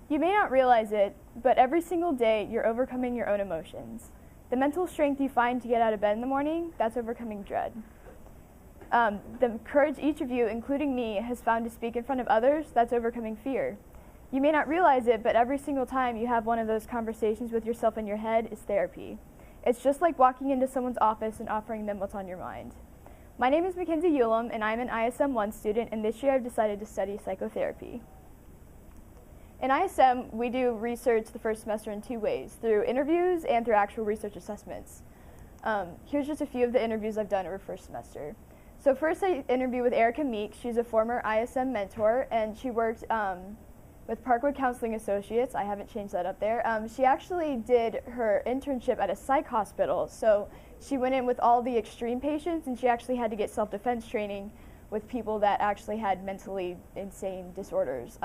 You may not realize it, but every single day you're overcoming your own emotions. The mental strength you find to get out of bed in the morning, that's overcoming dread. The courage each of you, including me, has found to speak in front of others, that's overcoming fear. You may not realize it, but every single time you have one of those conversations with yourself in your head is therapy. It's just like walking into someone's office and offering them what's on your mind. My name is Mackenzie OW, and I'm an ISM 1 student, and this year I've decided to study psychotherapy. In ISM, we do research the first semester in 2 ways, through interviews and through actual research assessments. Here's just a few of the interviews I've done over first semester. So first I interviewed with Erica Meek. She's a former ISM mentor, and she worked with Parkwood Counseling Associates. I haven't changed that up there. She actually did her internship at a psych hospital, so she went in with all the extreme patients, and she actually had to get self-defense training with people that actually had mentally insane disorders.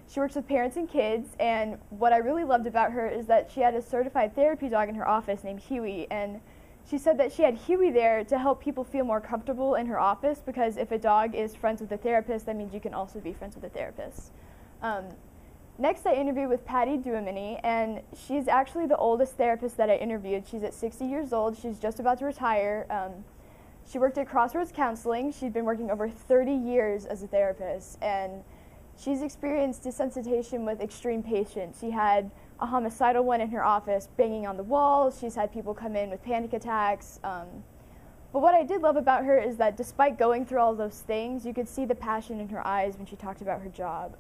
She works with parents and kids, and what I really loved about her is that she had a certified therapy dog in her office named Huey, and she said that she had Huey there to help people feel more comfortable in her office, because if a dog is friends with a therapist, that means you can also be friends with a therapist. Next, I interviewed with Patty Duamini, and she's actually the oldest therapist that I interviewed. She's at 60 years old. She's just about to retire. She worked at Crossroads Counseling. She'd been working over 30 years as a therapist, and she's experienced desensitization with extreme patients. She had a homicidal one in her office banging on the walls. She's had people come in with panic attacks. But what I did love about her is that despite going through all those things, you could see the passion in her eyes when she talked about her job.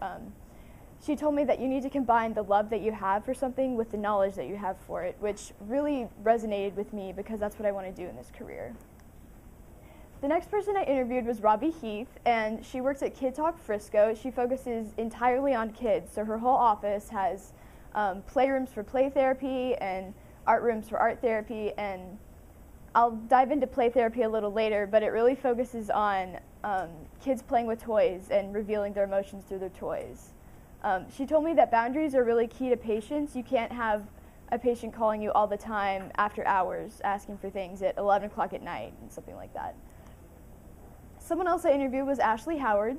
She told me that you need to combine the love that you have for something with the knowledge that you have for it, which really resonated with me because that's what I want to do in this career. The next person I interviewed was Robbie Heath, and she works at Kid Talk Frisco. She focuses entirely on kids, so her whole office has playrooms for play therapy and art rooms for art therapy, and I'll dive into play therapy a little later, but it really focuses on kids playing with toys and revealing their emotions through their toys. She told me that boundaries are really key to patients. You can't have a patient calling you all the time after hours asking for things at 11 o'clock at night and something like that. Someone else I interviewed was Ashley Howard.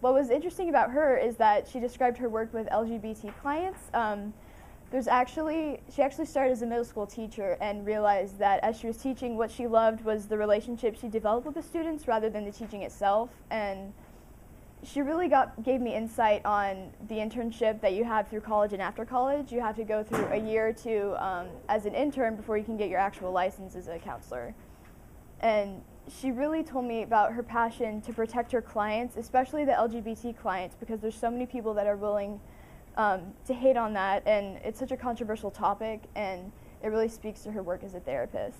What was interesting about her is that she described her work with LGBT clients. She actually started as a middle school teacher and realized that as she was teaching, what she loved was the relationship she developed with the students rather than the teaching itself. And she really gave me insight on the internship that you have through college and after college. You have to go through a year or two as an intern before you can get your actual license as a counselor. And she really told me about her passion to protect her clients, especially the LGBT clients, because there's so many people that are willing to hate on that, and it's such a controversial topic, and it really speaks to her work as a therapist.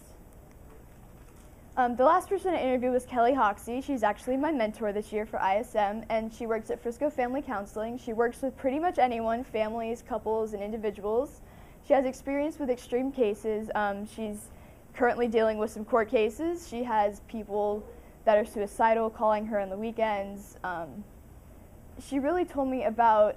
The last person I interviewed was Kelly Hoxie. She's actually my mentor this year for ISM, and she works at Frisco Family Counseling. She works with pretty much anyone, families, couples, and individuals. She has experience with extreme cases. She's currently dealing with some court cases. She has people that are suicidal calling her on the weekends. She really told me about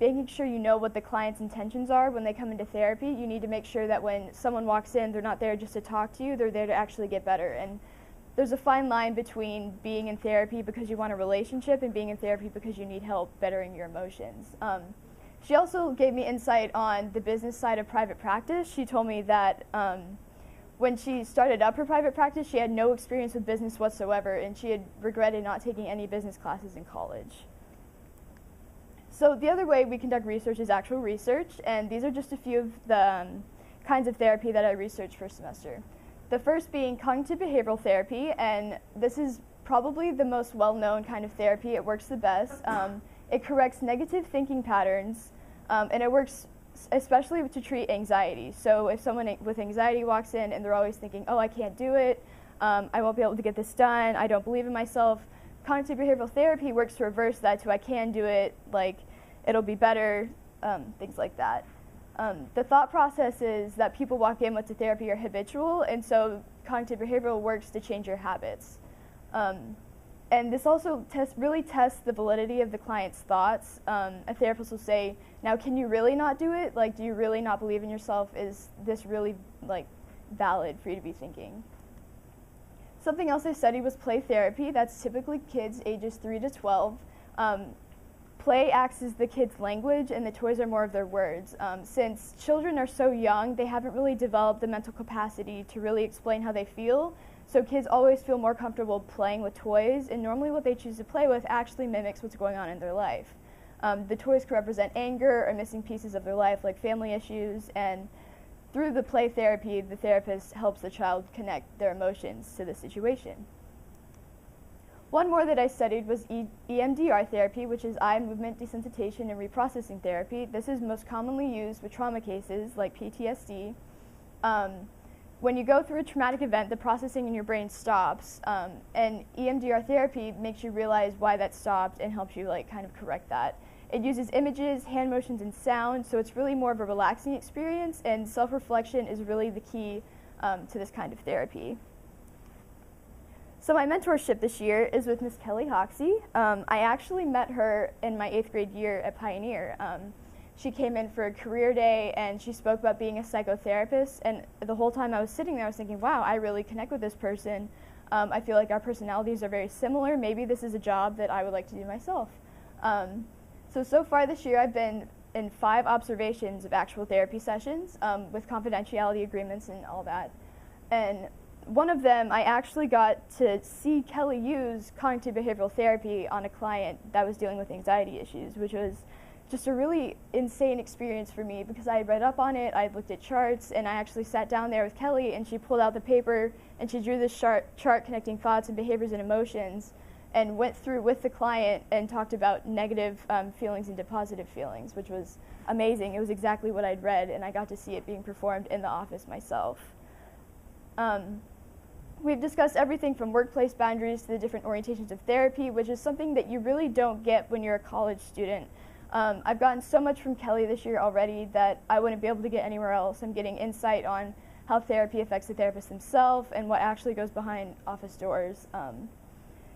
making sure you know what the client's intentions are when they come into therapy. You need to make sure that when someone walks in, they're not there just to talk to you, they're there to actually get better. And there's a fine line between being in therapy because you want a relationship and being in therapy because you need help bettering your emotions. She also gave me insight on the business side of private practice. She told me that when she started up her private practice, she had no experience with business whatsoever, and she had regretted not taking any business classes in college. So the other way we conduct research is actual research, and these are just a few of the kinds of therapy that I researched first semester. The first being cognitive behavioral therapy, and this is probably the most well-known kind of therapy. It works the best. It corrects negative thinking patterns, and it works especially to treat anxiety. So if someone with anxiety walks in and they're always thinking, oh, I can't do it, I won't be able to get this done, I don't believe in myself, cognitive behavioral therapy works to reverse that to I can do it, like it'll be better, things like that. The thought processes that people walk in with to therapy are habitual, and so cognitive behavioral works to change your habits. And this also really tests the validity of the client's thoughts. A therapist will say, now can you really not do it? Like, do you really not believe in yourself? Is this really valid for you to be thinking? Something else I studied was play therapy. That's typically kids ages 3 to 12. play acts as the kids' language and the toys are more of their words. Since children are so young, they haven't really developed the mental capacity to really explain how they feel. So kids always feel more comfortable playing with toys, and normally what they choose to play with actually mimics what's going on in their life. The toys can represent anger or missing pieces of their life, like family issues, and through the play therapy, the therapist helps the child connect their emotions to the situation. One more that I studied was EMDR therapy, which is eye movement desensitization and reprocessing therapy. This is most commonly used with trauma cases like PTSD. When you go through a traumatic event, the processing in your brain stops, and EMDR therapy makes you realize why that stopped and helps you kind of correct that. It uses images, hand motions, and sound, so it's really more of a relaxing experience, and self-reflection is really the key to this kind of therapy. So my mentorship this year is with Miss Kelly Hoxie. I actually met her in my 8th grade year at Pioneer. She came in for a career day and she spoke about being a psychotherapist, and the whole time I was sitting there I was thinking, wow, I really connect with this person. I feel like our personalities are very similar. Maybe this is a job that I would like to do myself. So far this year I've been in 5 observations of actual therapy sessions with confidentiality agreements and all that. And one of them, I actually got to see Kelly use cognitive behavioral therapy on a client that was dealing with anxiety issues, which was just a really insane experience for me because I had read up on it, I had looked at charts, and I actually sat down there with Kelly and she pulled out the paper and she drew this chart connecting thoughts and behaviors and emotions and went through with the client and talked about negative feelings into positive feelings, which was amazing. It was exactly what I'd read, and I got to see it being performed in the office myself. We've discussed everything from workplace boundaries to the different orientations of therapy, which is something that you really don't get when you're a college student. I've gotten so much from Kelly this year already that I wouldn't be able to get anywhere else. I'm getting insight on how therapy affects the therapist himself and what actually goes behind office doors.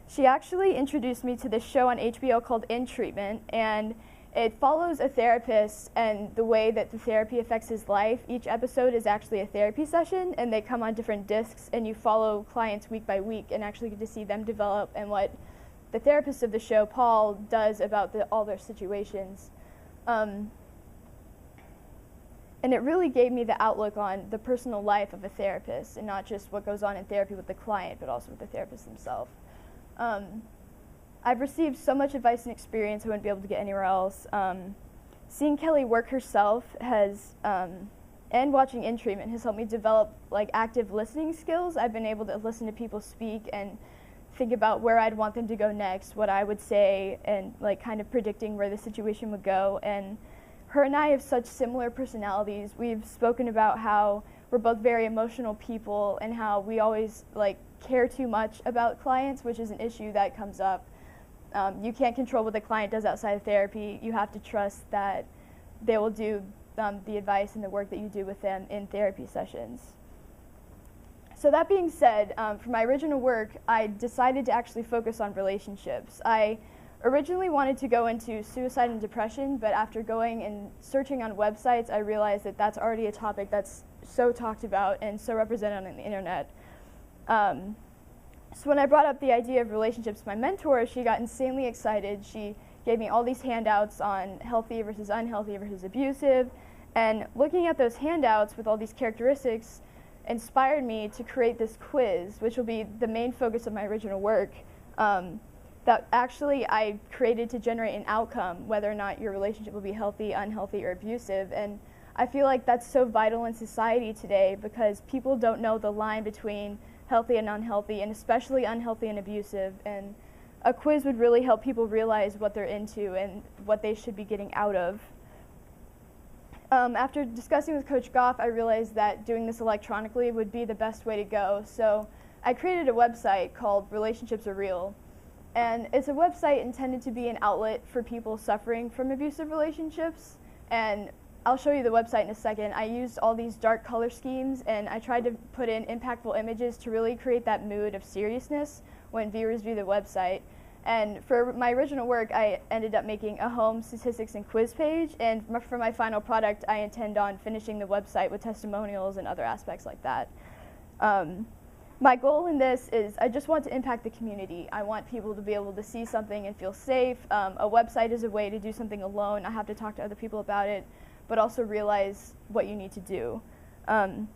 She actually introduced me to this show on HBO called In Treatment, and it follows a therapist and the way that the therapy affects his life. Each episode is actually a therapy session, and they come on different discs, and you follow clients week by week and actually get to see them develop and what the therapist of the show, Paul, does about all their situations. And it really gave me the outlook on the personal life of a therapist, and not just what goes on in therapy with the client, but also with the therapist himself. I've received so much advice and experience I wouldn't be able to get anywhere else. Seeing Kelly work herself has, and watching In Treatment has helped me develop active listening skills. I've been able to listen to people speak and think about where I'd want them to go next, what I would say, and kind of predicting where the situation would go. And her and I have such similar personalities. We've spoken about how we're both very emotional people and how we always care too much about clients, which is an issue that comes up. You can't control what the client does outside of therapy. You have to trust that they will do the advice and the work that you do with them in therapy sessions. So that being said, for my original work, I decided to actually focus on relationships. I originally wanted to go into suicide and depression, but after going and searching on websites, I realized that that's already a topic that's so talked about and so represented on the internet. So when I brought up the idea of relationships to my mentor, she got insanely excited. She gave me all these handouts on healthy versus unhealthy versus abusive, and looking at those handouts with all these characteristics inspired me to create this quiz, which will be the main focus of my original work, that actually I created to generate an outcome, whether or not your relationship will be healthy, unhealthy, or abusive. And I feel like that's so vital in society today because people don't know the line between healthy and unhealthy, and especially unhealthy and abusive. And a quiz would really help people realize what they're into and what they should be getting out of. After discussing with Coach Goff, I realized that doing this electronically would be the best way to go. So I created a website called Relationships Are Real. And it's a website intended to be an outlet for people suffering from abusive relationships. And I'll show you the website in a second. I used all these dark color schemes, and I tried to put in impactful images to really create that mood of seriousness when viewers view the website. And for my original work, I ended up making a home statistics and quiz page, and for my final product, I intend on finishing the website with testimonials and other aspects like that. My goal in this is I just want to impact the community. I want people to be able to see something and feel safe. A website is a way to do something alone. I have to talk to other people about it, but also realize what you need to do. And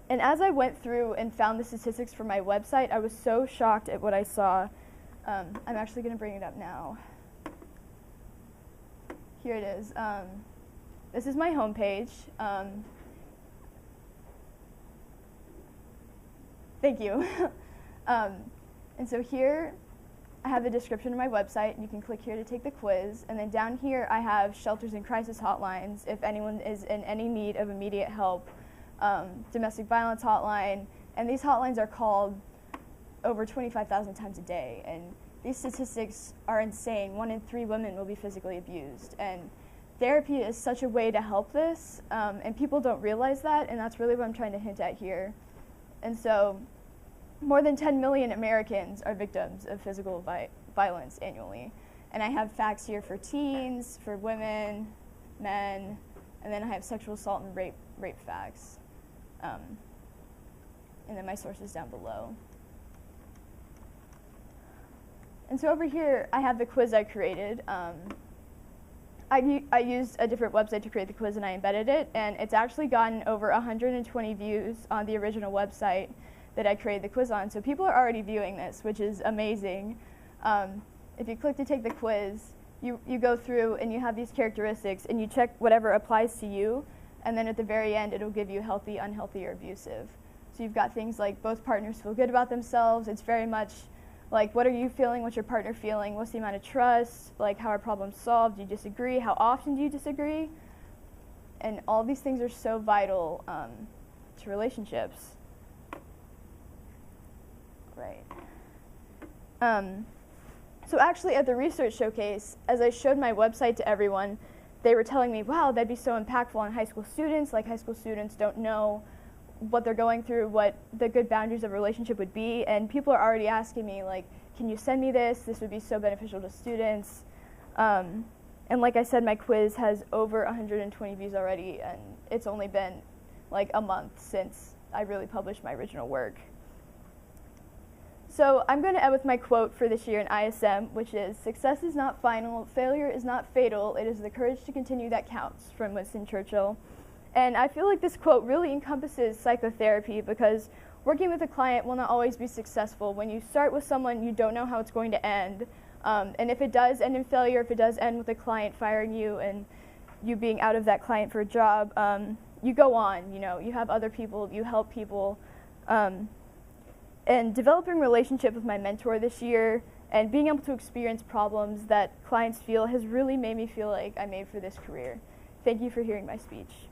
as I went through and found the statistics for my website, I was so shocked at what I saw. I'm actually going to bring it up now. Here it is. This is my homepage. Thank you. And so here I have the description of my website. You can click here to take the quiz. And then down here I have shelters and crisis hotlines if anyone is in any need of immediate help. Domestic violence hotline. And these hotlines are called over 25,000 times a day. And these statistics are insane. 1 in 3 women will be physically abused. And therapy is such a way to help this. And people don't realize that. And that's really what I'm trying to hint at here. And so more than 10 million Americans are victims of physical violence annually. And I have facts here for teens, for women, men, and then I have sexual assault and rape facts. And then my sources down below. And so over here, I have the quiz I created. I used a different website to create the quiz and I embedded it, and it's actually gotten over 120 views on the original website that I created the quiz on. So people are already viewing this, which is amazing. If you click to take the quiz, you go through and you have these characteristics and you check whatever applies to you, and then at the very end it'll give you healthy, unhealthy, or abusive. So you've got things like both partners feel good about themselves. It's very much like, what are you feeling? What's your partner feeling? What's the amount of trust? Like, how are problems solved? Do you disagree? How often do you disagree? And all these things are so vital to relationships. Right. So actually at the research showcase, as I showed my website to everyone, they were telling me, wow, that'd be so impactful on high school students. Like, high school students don't know what they're going through, what the good boundaries of a relationship would be, and people are already asking me, like, can you send me this? This would be so beneficial to students. And like I said, my quiz has over 120 views already, and it's only been like a month since I really published my original work. So I'm going to end with my quote for this year in ISM, which is, "Success is not final, failure is not fatal, it is the courage to continue that counts," from Winston Churchill. And I feel like this quote really encompasses psychotherapy, because working with a client will not always be successful. When you start with someone, you don't know how it's going to end. And if it does end in failure, if it does end with a client firing you and you being out of that client for a job, you go on, you have other people, you help people. And developing a relationship with my mentor this year and being able to experience problems that clients feel has really made me feel like I'm made for this career. Thank you for hearing my speech.